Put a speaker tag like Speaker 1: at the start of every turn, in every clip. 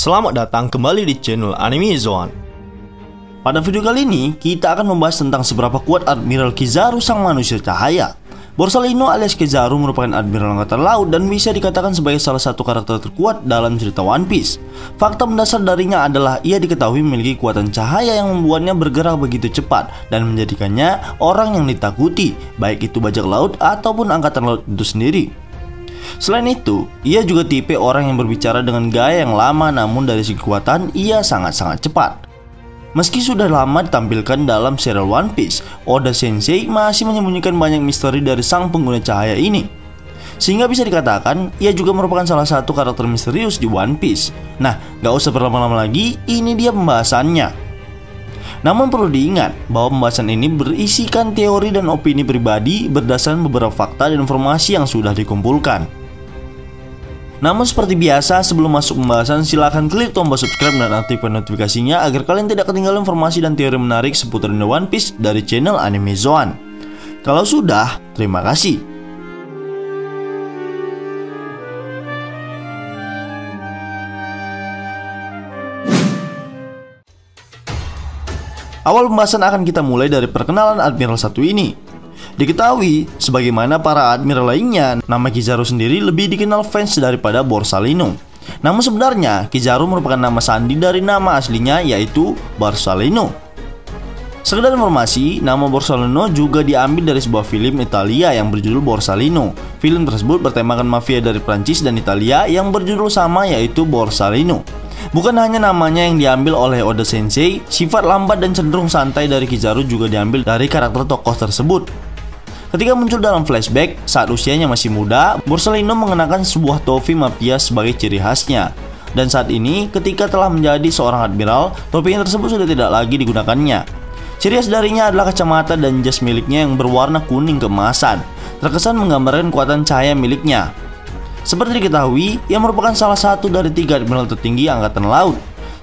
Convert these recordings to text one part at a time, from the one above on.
Speaker 1: Selamat datang kembali di channel Anime Zone. Pada video kali ini, kita akan membahas tentang seberapa kuat Admiral Kizaru sang manusia cahaya. Borsalino alias Kizaru merupakan Admiral Angkatan Laut dan bisa dikatakan sebagai salah satu karakter terkuat dalam cerita One Piece. Fakta mendasar darinya adalah ia diketahui memiliki kekuatan cahaya yang membuatnya bergerak begitu cepat dan menjadikannya orang yang ditakuti, baik itu bajak laut ataupun Angkatan Laut itu sendiri. Selain itu, ia juga tipe orang yang berbicara dengan gaya yang lama, namun dari segi kekuatan ia sangat-sangat cepat. Meski sudah lama ditampilkan dalam serial One Piece, Oda Sensei masih menyembunyikan banyak misteri dari sang pengguna cahaya ini. Sehingga bisa dikatakan, ia juga merupakan salah satu karakter misterius di One Piece. Nah, gak usah berlama-lama lagi, ini dia pembahasannya. Namun perlu diingat bahwa pembahasan ini berisikan teori dan opini pribadi berdasarkan beberapa fakta dan informasi yang sudah dikumpulkan. Namun seperti biasa, sebelum masuk pembahasan, silahkan klik tombol subscribe dan aktifkan notifikasinya agar kalian tidak ketinggalan informasi dan teori menarik seputar The One Piece dari channel Anime Zone. Kalau sudah, terima kasih. Awal pembahasan akan kita mulai dari perkenalan Admiral satu ini. Diketahui, sebagaimana para admiral lainnya, nama Kizaru sendiri lebih dikenal fans daripada Borsalino. Namun sebenarnya, Kizaru merupakan nama sandi dari nama aslinya, yaitu Borsalino. Sekedar informasi, nama Borsalino juga diambil dari sebuah film Italia yang berjudul Borsalino. Film tersebut bertemakan mafia dari Prancis dan Italia yang berjudul sama, yaitu Borsalino. Bukan hanya namanya yang diambil oleh Oda Sensei, sifat lambat dan cenderung santai dari Kizaru juga diambil dari karakter tokoh tersebut. Ketika muncul dalam flashback, saat usianya masih muda, Borsalino mengenakan sebuah topi mafia sebagai ciri khasnya. Dan saat ini, ketika telah menjadi seorang admiral, topi tersebut sudah tidak lagi digunakannya. Ciri khas darinya adalah kacamata dan jas miliknya yang berwarna kuning keemasan, terkesan menggambarkan kekuatan cahaya miliknya. Seperti diketahui, ia merupakan salah satu dari 3 admiral tertinggi Angkatan Laut.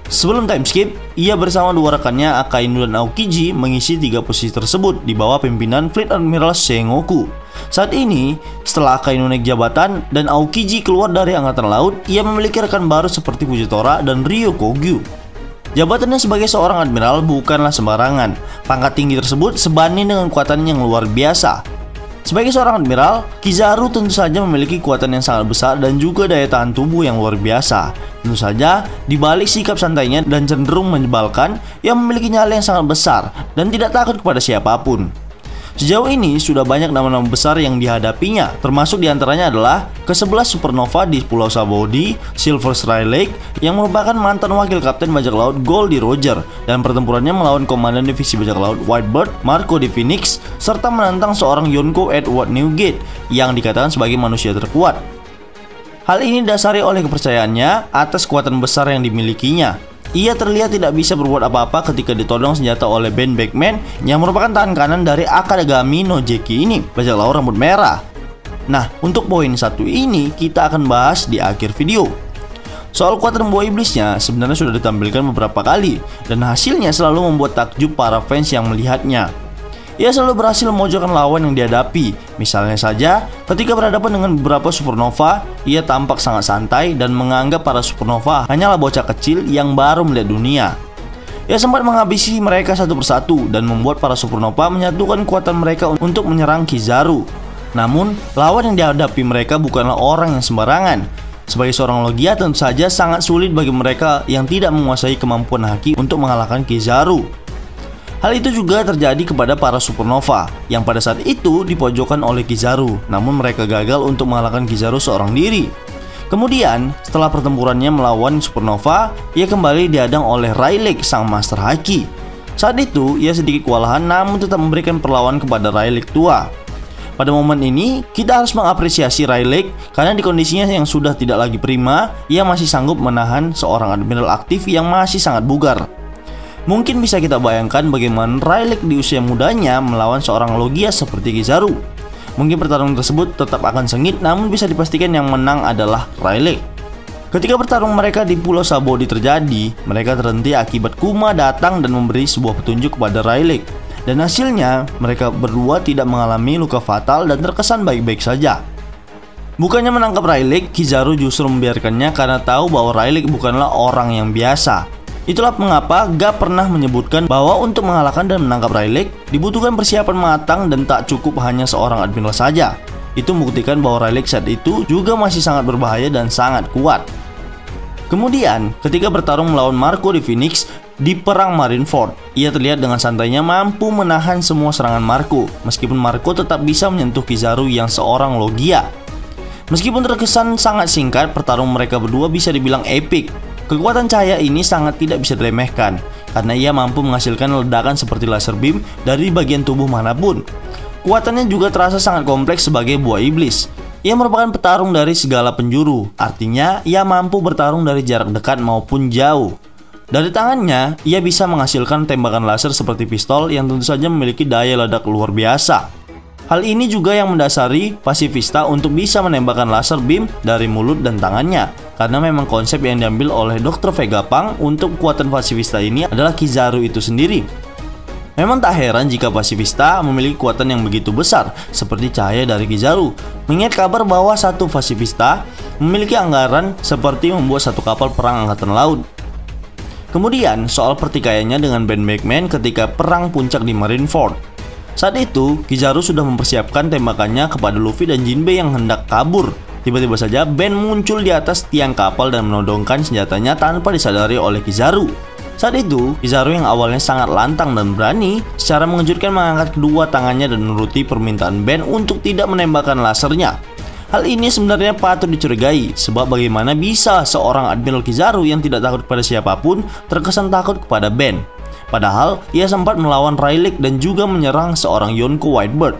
Speaker 1: Sebelum time skip, ia bersama 2 rekannya Akainu dan Aokiji mengisi 3 posisi tersebut di bawah pimpinan Fleet Admiral Sengoku. Saat ini, setelah Akainu naik jabatan dan Aokiji keluar dari Angkatan Laut, ia memiliki rekan baru seperti Fujitora dan Ryokogyu. Jabatannya sebagai seorang admiral bukanlah sembarangan. Pangkat tinggi tersebut sebanding dengan kekuatannya yang luar biasa. Sebagai seorang admiral, Kizaru tentu saja memiliki kekuatan yang sangat besar dan juga daya tahan tubuh yang luar biasa. Tentu saja, dibalik sikap santainya dan cenderung menyebalkan, ia memiliki nyali yang sangat besar dan tidak takut kepada siapapun. Sejauh ini sudah banyak nama-nama besar yang dihadapinya, termasuk diantaranya adalah ke-11 supernova di Pulau Sabaody, Silver Ray Lake yang merupakan mantan wakil kapten bajak laut Goldie Roger, dan pertempurannya melawan komandan divisi bajak laut Whitebird, Marco D. Phoenix, serta menantang seorang Yonko Edward Newgate yang dikatakan sebagai manusia terkuat. Hal ini didasari oleh kepercayaannya atas kekuatan besar yang dimilikinya. Ia terlihat tidak bisa berbuat apa-apa ketika ditodong senjata oleh Ben Beckman yang merupakan tangan kanan dari Akadagami no Jeki ini, bajak laut rambut merah. Nah, untuk poin satu ini kita akan bahas di akhir video. Soal kekuatan buah iblisnya sebenarnya sudah ditampilkan beberapa kali dan hasilnya selalu membuat takjub para fans yang melihatnya. Ia selalu berhasil memojokkan lawan yang dihadapi. Misalnya saja, ketika berhadapan dengan beberapa supernova, ia tampak sangat santai dan menganggap para supernova hanyalah bocah kecil yang baru melihat dunia. Ia sempat menghabisi mereka satu persatu dan membuat para supernova menyatukan kekuatan mereka untuk menyerang Kizaru. Namun, lawan yang dihadapi mereka bukanlah orang yang sembarangan. Sebagai seorang Logia, tentu saja sangat sulit bagi mereka yang tidak menguasai kemampuan haki untuk mengalahkan Kizaru. Hal itu juga terjadi kepada para supernova yang pada saat itu dipojokkan oleh Kizaru, namun mereka gagal untuk mengalahkan Kizaru seorang diri. Kemudian, setelah pertempurannya melawan supernova, ia kembali dihadang oleh Rayleigh sang master haki. Saat itu, ia sedikit kewalahan namun tetap memberikan perlawanan kepada Rayleigh tua. Pada momen ini, kita harus mengapresiasi Rayleigh karena di kondisinya yang sudah tidak lagi prima, ia masih sanggup menahan seorang admiral aktif yang masih sangat bugar. Mungkin bisa kita bayangkan bagaimana Rayleigh di usia mudanya melawan seorang Logia seperti Kizaru. Mungkin pertarungan tersebut tetap akan sengit, namun bisa dipastikan yang menang adalah Rayleigh. Ketika pertarungan mereka di Pulau Sabaody terjadi, mereka terhenti akibat Kuma datang dan memberi sebuah petunjuk kepada Rayleigh. Dan hasilnya, mereka berdua tidak mengalami luka fatal dan terkesan baik-baik saja. Bukannya menangkap Rayleigh, Kizaru justru membiarkannya karena tahu bahwa Rayleigh bukanlah orang yang biasa. Itulah mengapa Garp pernah menyebutkan bahwa untuk mengalahkan dan menangkap Rayleigh dibutuhkan persiapan matang dan tak cukup hanya seorang admiral saja. Itu membuktikan bahwa Rayleigh saat itu juga masih sangat berbahaya dan sangat kuat. Kemudian, ketika bertarung melawan Marco di Phoenix di perang Marineford, ia terlihat dengan santainya mampu menahan semua serangan Marco, meskipun Marco tetap bisa menyentuh Kizaru yang seorang Logia. Meskipun terkesan sangat singkat, pertarungan mereka berdua bisa dibilang epic. Kekuatan cahaya ini sangat tidak bisa diremehkan, karena ia mampu menghasilkan ledakan seperti laser beam dari bagian tubuh manapun. Kuatannya juga terasa sangat kompleks sebagai buah iblis. Ia merupakan petarung dari segala penjuru, artinya ia mampu bertarung dari jarak dekat maupun jauh. Dari tangannya, ia bisa menghasilkan tembakan laser seperti pistol yang tentu saja memiliki daya ledak luar biasa. Hal ini juga yang mendasari pasifista untuk bisa menembakkan laser beam dari mulut dan tangannya, karena memang konsep yang diambil oleh Dr. Vegapunk untuk kekuatan pasifista ini adalah Kizaru itu sendiri. Memang tak heran jika pasifista memiliki kekuatan yang begitu besar seperti cahaya dari Kizaru, mengingat kabar bahwa satu pasifista memiliki anggaran seperti membuat satu kapal perang angkatan laut. Kemudian soal pertikaiannya dengan Ben Beckman ketika perang puncak di Marineford. Saat itu, Kizaru sudah mempersiapkan tembakannya kepada Luffy dan Jinbei yang hendak kabur. Tiba-tiba saja Ben muncul di atas tiang kapal dan menodongkan senjatanya tanpa disadari oleh Kizaru. Saat itu, Kizaru yang awalnya sangat lantang dan berani, secara mengejutkan mengangkat kedua tangannya dan menuruti permintaan Ben untuk tidak menembakkan lasernya. Hal ini sebenarnya patut dicurigai, sebab bagaimana bisa seorang Admiral Kizaru yang tidak takut kepada siapapun terkesan takut kepada Ben. Padahal, ia sempat melawan Rayleigh dan juga menyerang seorang Yonko Whitebird.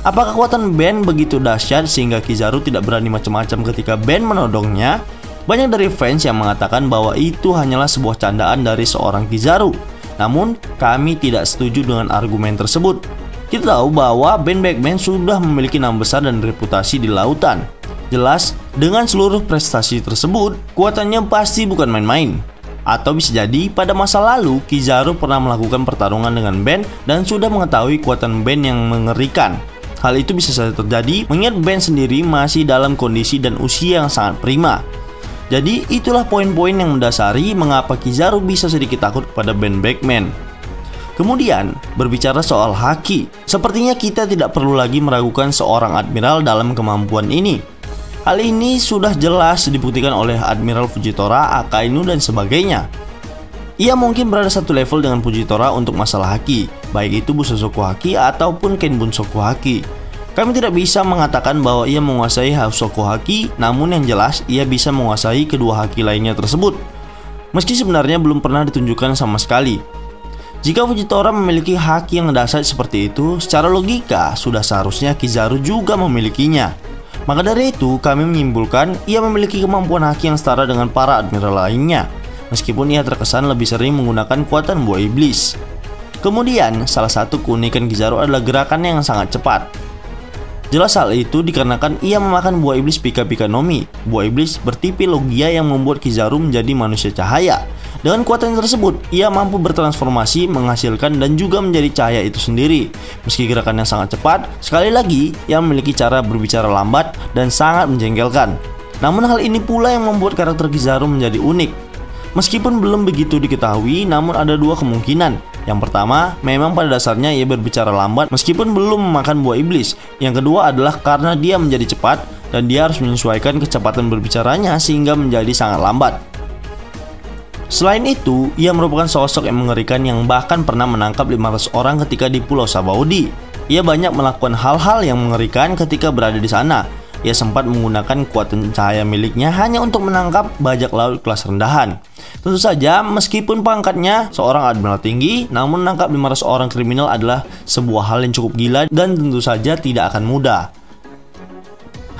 Speaker 1: Apakah kekuatan Ben begitu dahsyat sehingga Kizaru tidak berani macam-macam ketika Ben menodongnya? Banyak dari fans yang mengatakan bahwa itu hanyalah sebuah candaan dari seorang Kizaru. Namun, kami tidak setuju dengan argumen tersebut. Kita tahu bahwa Ben Beckman sudah memiliki nama besar dan reputasi di lautan. Jelas, dengan seluruh prestasi tersebut, kuatannya pasti bukan main-main. Atau bisa jadi pada masa lalu Kizaru pernah melakukan pertarungan dengan Ben dan sudah mengetahui kekuatan Ben yang mengerikan. Hal itu bisa saja terjadi mengingat Ben sendiri masih dalam kondisi dan usia yang sangat prima. Jadi itulah poin-poin yang mendasari mengapa Kizaru bisa sedikit takut kepada Ben Beckman. Kemudian berbicara soal haki, sepertinya kita tidak perlu lagi meragukan seorang admiral dalam kemampuan ini. Hal ini sudah jelas dibuktikan oleh Admiral Fujitora, Akainu, dan sebagainya. Ia mungkin berada satu level dengan Fujitora untuk masalah haki, baik itu Bushoku Haki ataupun Kenbunsoku Haki. Kami tidak bisa mengatakan bahwa ia menguasai Hausoku Haki, namun yang jelas ia bisa menguasai kedua haki lainnya tersebut. Meski sebenarnya belum pernah ditunjukkan sama sekali. Jika Fujitora memiliki haki yang dahsyat seperti itu, secara logika sudah seharusnya Kizaru juga memilikinya. Maka dari itu, kami menyimpulkan ia memiliki kemampuan haki yang setara dengan para admiral lainnya, meskipun ia terkesan lebih sering menggunakan kekuatan buah iblis. Kemudian, salah satu keunikan Kizaru adalah gerakannya yang sangat cepat. Jelas hal itu dikarenakan ia memakan buah iblis Pika Pika no Mi, buah iblis bertipe Logia yang membuat Kizaru menjadi manusia cahaya. Dengan kekuatan tersebut, ia mampu bertransformasi, menghasilkan dan juga menjadi cahaya itu sendiri. Meski gerakannya sangat cepat, sekali lagi ia memiliki cara berbicara lambat dan sangat menjengkelkan. Namun hal ini pula yang membuat karakter Kizaru menjadi unik. Meskipun belum begitu diketahui, namun ada dua kemungkinan. Yang pertama, memang pada dasarnya ia berbicara lambat meskipun belum memakan buah iblis. Yang kedua adalah karena dia menjadi cepat dan dia harus menyesuaikan kecepatan berbicaranya sehingga menjadi sangat lambat. Selain itu, ia merupakan sosok yang mengerikan yang bahkan pernah menangkap 500 orang ketika di Pulau Sabaudi. Ia banyak melakukan hal-hal yang mengerikan ketika berada di sana. Ia sempat menggunakan kekuatan cahaya miliknya hanya untuk menangkap bajak laut kelas rendahan. Tentu saja, meskipun pangkatnya seorang admiral tinggi, namun menangkap 500 orang kriminal adalah sebuah hal yang cukup gila dan tentu saja tidak akan mudah.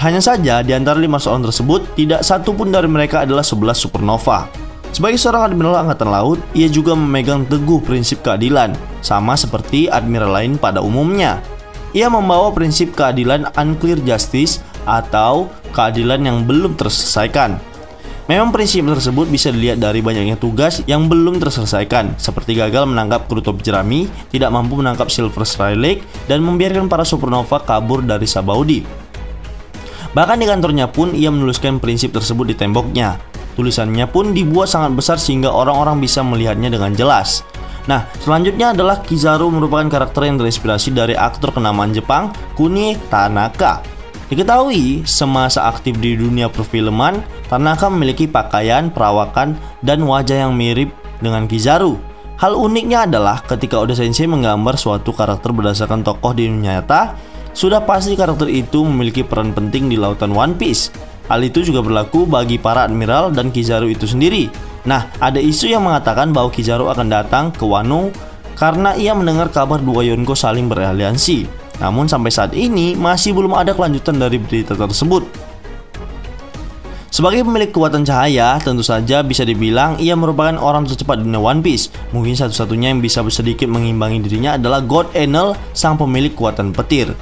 Speaker 1: Hanya saja, di antara 500 orang tersebut, tidak satu pun dari mereka adalah 11 supernova. Sebagai seorang admiral angkatan laut, ia juga memegang teguh prinsip keadilan, sama seperti admiral lain pada umumnya. Ia membawa prinsip keadilan unclear justice atau keadilan yang belum terselesaikan. Memang prinsip tersebut bisa dilihat dari banyaknya tugas yang belum terselesaikan, seperti gagal menangkap kru topi jerami, tidak mampu menangkap Silver Rayleigh, dan membiarkan para supernova kabur dari Sabaudi. Bahkan di kantornya pun ia menuliskan prinsip tersebut di temboknya. Tulisannya pun dibuat sangat besar sehingga orang-orang bisa melihatnya dengan jelas. Nah, selanjutnya adalah Kizaru merupakan karakter yang terinspirasi dari aktor kenamaan Jepang Kuni Tanaka. Diketahui semasa aktif di dunia perfilman, Tanaka memiliki pakaian, perawakan, dan wajah yang mirip dengan Kizaru. Hal uniknya adalah ketika Oda Sensei menggambar suatu karakter berdasarkan tokoh di dunia nyata, sudah pasti karakter itu memiliki peran penting di lautan One Piece. Hal itu juga berlaku bagi para admiral dan Kizaru itu sendiri. Nah, ada isu yang mengatakan bahwa Kizaru akan datang ke Wano karena ia mendengar kabar dua Yonko saling beraliansi. Namun sampai saat ini masih belum ada kelanjutan dari berita tersebut. Sebagai pemilik kekuatan cahaya, tentu saja bisa dibilang ia merupakan orang tercepat di dunia One Piece. Mungkin satu-satunya yang bisa sedikit mengimbangi dirinya adalah God Enel, sang pemilik kekuatan petir.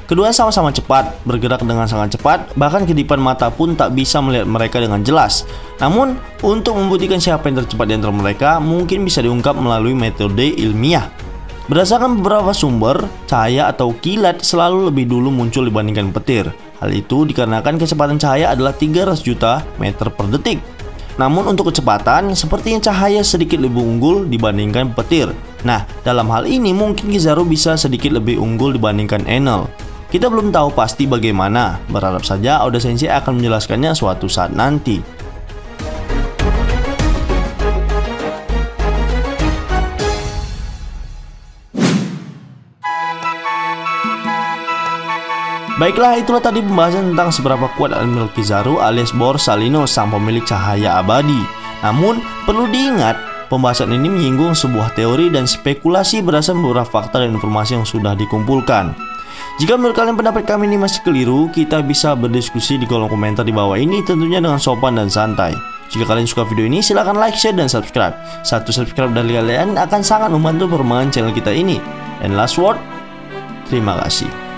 Speaker 1: Kedua sama-sama cepat, bergerak dengan sangat cepat, bahkan kedipan mata pun tak bisa melihat mereka dengan jelas. Namun, untuk membuktikan siapa yang tercepat di antara mereka, mungkin bisa diungkap melalui metode ilmiah. Berdasarkan beberapa sumber, cahaya atau kilat selalu lebih dulu muncul dibandingkan petir. Hal itu dikarenakan kecepatan cahaya adalah 300 juta meter per detik. Namun untuk kecepatan, sepertinya cahaya sedikit lebih unggul dibandingkan petir. Nah, dalam hal ini mungkin Kizaru bisa sedikit lebih unggul dibandingkan Enel. Kita belum tahu pasti bagaimana, berharap saja Oda Sensei akan menjelaskannya suatu saat nanti. Baiklah, itulah tadi pembahasan tentang seberapa kuat Admiral Kizaru alias Borsalino, sang pemilik cahaya abadi. Namun, perlu diingat, pembahasan ini menyinggung sebuah teori dan spekulasi berdasarkan beberapa fakta dan informasi yang sudah dikumpulkan. Jika menurut kalian pendapat kami ini masih keliru, kita bisa berdiskusi di kolom komentar di bawah ini, tentunya dengan sopan dan santai. Jika kalian suka video ini, silahkan like, share, dan subscribe. Satu subscribe dari kalian akan sangat membantu perkembangan channel kita ini. And last word, terima kasih.